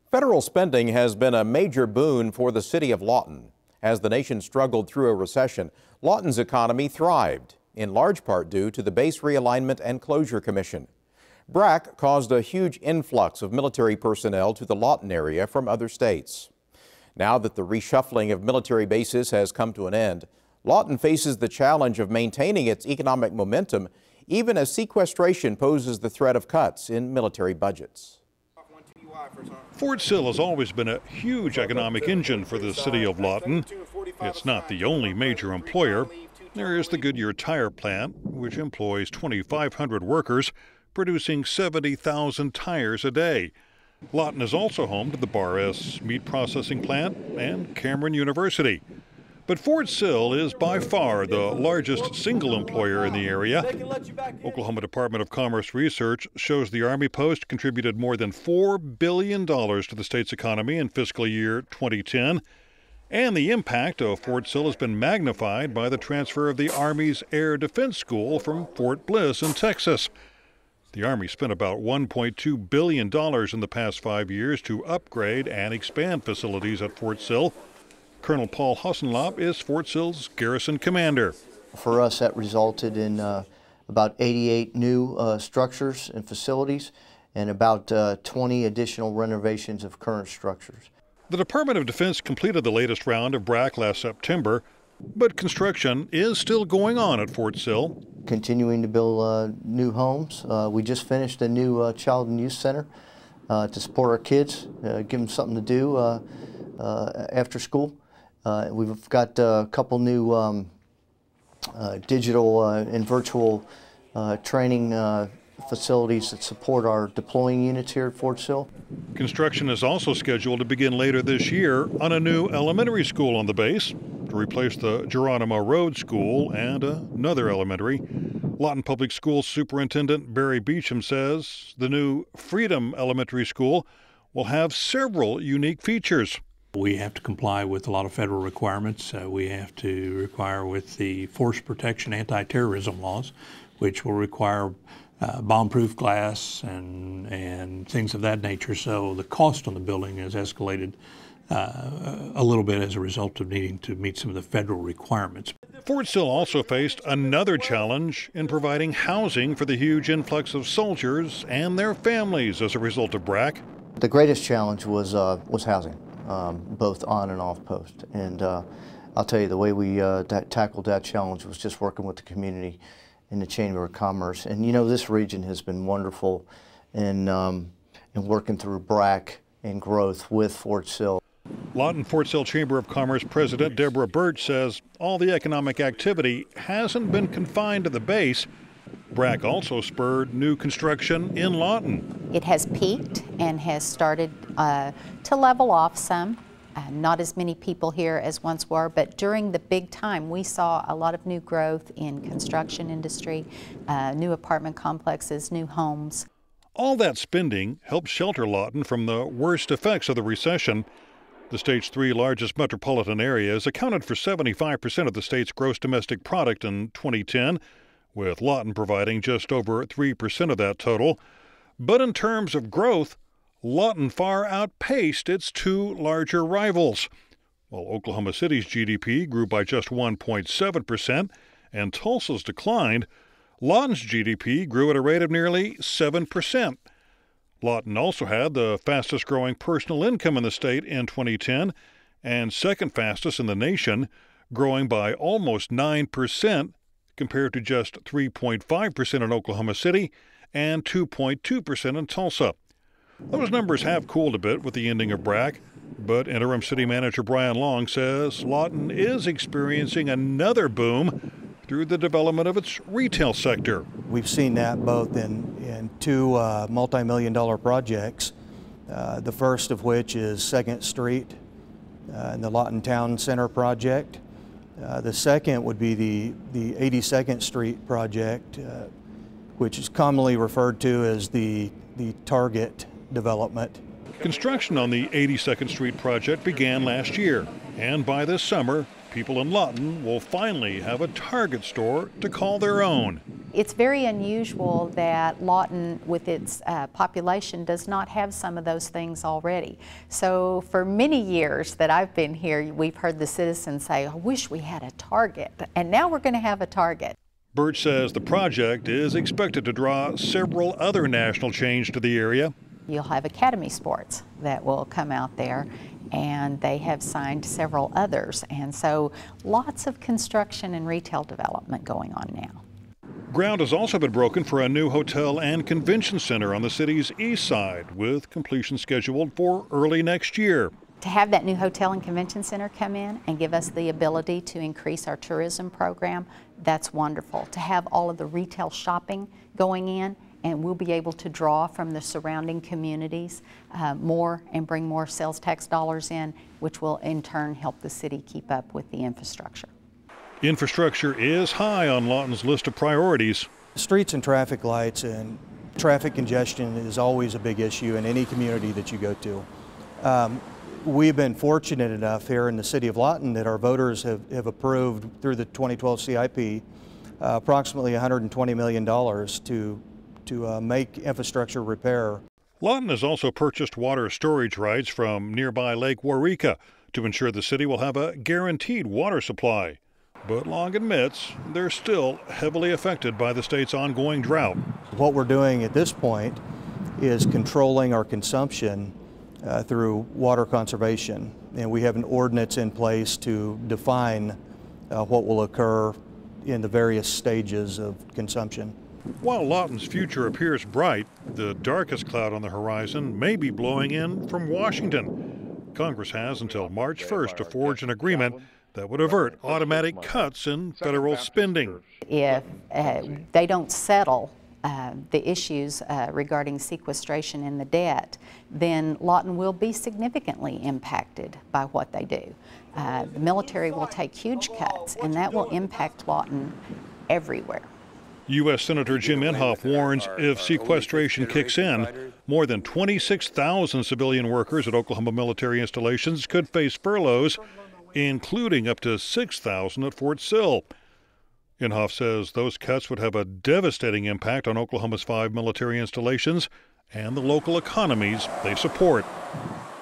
Federal spending has been a major boon for the city of Lawton. As the nation struggled through a recession, Lawton's economy thrived, in large part due to the Base Realignment and Closure Commission. BRAC caused a huge influx of military personnel to the Lawton area from other states. Now that the reshuffling of military bases has come to an end, Lawton faces the challenge of maintaining its economic momentum, even as sequestration poses the threat of cuts in military budgets. Fort Sill has always been a huge economic engine for the city of Lawton. It's not the only major employer. There is the Goodyear tire plant, which employs 2,500 workers, producing 70,000 tires a day. Lawton is also home to the Bar S meat processing plant and Cameron University. But Fort Sill is by far the largest single employer in the area. Oklahoma Department of Commerce research shows the Army post contributed more than $4 billion to the state's economy in fiscal year 2010. And the impact of Fort Sill has been magnified by the transfer of the Army's Air Defense School from Fort Bliss in Texas. The Army spent about $1.2 billion in the past 5 years to upgrade and expand facilities at Fort Sill. Colonel Paul Hussenlop is Fort Sill's garrison commander. For us, that resulted in about 88 new structures and facilities and about 20 additional renovations of current structures. The Department of Defense completed the latest round of BRAC last September, but construction is still going on at Fort Sill. Continuing to build new homes. We just finished a new child and youth center to support our kids, give them something to do after school. We've got a couple new digital and virtual training facilities that support our deploying units here at Fort Sill. Construction is also scheduled to begin later this year on a new elementary school on the base to replace the Geronimo Road School and another elementary. Lawton Public Schools Superintendent Barry Beecham says the new Freedom Elementary School will have several unique features. We have to comply with a lot of federal requirements. We have to require with the force protection anti-terrorism laws, which will require bomb-proof glass and things of that nature. So the cost on the building has escalated a little bit as a result of needing to meet some of the federal requirements. Fort Sill also faced another challenge in providing housing for the huge influx of soldiers and their families as a result of BRAC. The greatest challenge was housing, both on and off post. And I'll tell you, the way we tackled that challenge was just working with the community in the Chamber of Commerce. And you know, this region has been wonderful in working through BRAC and growth with Fort Sill. Lawton Fort Sill Chamber of Commerce President Deborah Birch says all the economic activity hasn't been confined to the base. BRAC also spurred new construction in Lawton. It has peaked and has started to level off some. Not as many people here as once were, but during the big time we saw a lot of new growth in construction industry, new apartment complexes, new homes. All that spending helped shelter Lawton from the worst effects of the recession. The state's three largest metropolitan areas accounted for 75% of the state's gross domestic product in 2010, with Lawton providing just over 3% of that total. But in terms of growth, Lawton far outpaced its two larger rivals. While Oklahoma City's GDP grew by just 1.7% and Tulsa's declined, Lawton's GDP grew at a rate of nearly 7%. Lawton also had the fastest growing personal income in the state in 2010 and second fastest in the nation, growing by almost 9% compared to just 3.5% in Oklahoma City and 2.2% in Tulsa. Those numbers have cooled a bit with the ending of BRAC, but interim city manager Brian Long says Lawton is experiencing another boom through the development of its retail sector. We've seen that both in two multi-million-dollar projects, the first of which is 2nd Street and the Lawton Town Center project. The second would be the 82nd Street project, which is commonly referred to as the Target development. Construction on the 82nd Street project began last year, and by this summer, people in Lawton will finally have a Target store to call their own. it's very unusual that Lawton, with its population, does not have some of those things already. So for many years that I've been here, we've heard the citizens say, I wish we had a Target, and now we're going to have a Target. Birch says the project is expected to draw several other national chains to the area. You'll have Academy Sports that will come out there, and they have signed several others. And so lots of construction and retail development going on now. Ground has also been broken for a new hotel and convention center on the city's east side, with completion scheduled for early next year. To have that new hotel and convention center come in and give us the ability to increase our tourism program, that's wonderful. To have all of the retail shopping going in, and we'll be able to draw from the surrounding communities more and bring more sales tax dollars in, which will in turn help the city keep up with the infrastructure. Infrastructure is high on Lawton's list of priorities. Streets and traffic lights and traffic congestion is always a big issue in any community that you go to. We've been fortunate enough here in the city of Lawton that our voters have approved through the 2012 CIP approximately $120 million to make infrastructure repair. Lawton has also purchased water storage rights from nearby Lake Waurika to ensure the city will have a guaranteed water supply. But Long admits they're still heavily affected by the state's ongoing drought. What we're doing at this point is controlling our consumption through water conservation, and we have an ordinance in place to define what will occur in the various stages of consumption. While Lawton's future appears bright, the darkest cloud on the horizon may be blowing in from Washington. Congress has until March 1st to forge an agreement that would avert automatic cuts in federal spending. If they don't settle the issues regarding sequestration and the debt, then Lawton will be significantly impacted by what they do. The military will take huge cuts, and that will impact Lawton everywhere. U.S. Senator Jim Inhofe warns if sequestration kicks in, more than 26,000 civilian workers at Oklahoma military installations could face furloughs, including up to 6,000 at Fort Sill. Inhofe says those cuts would have a devastating impact on Oklahoma's 5 military installations and the local economies they support.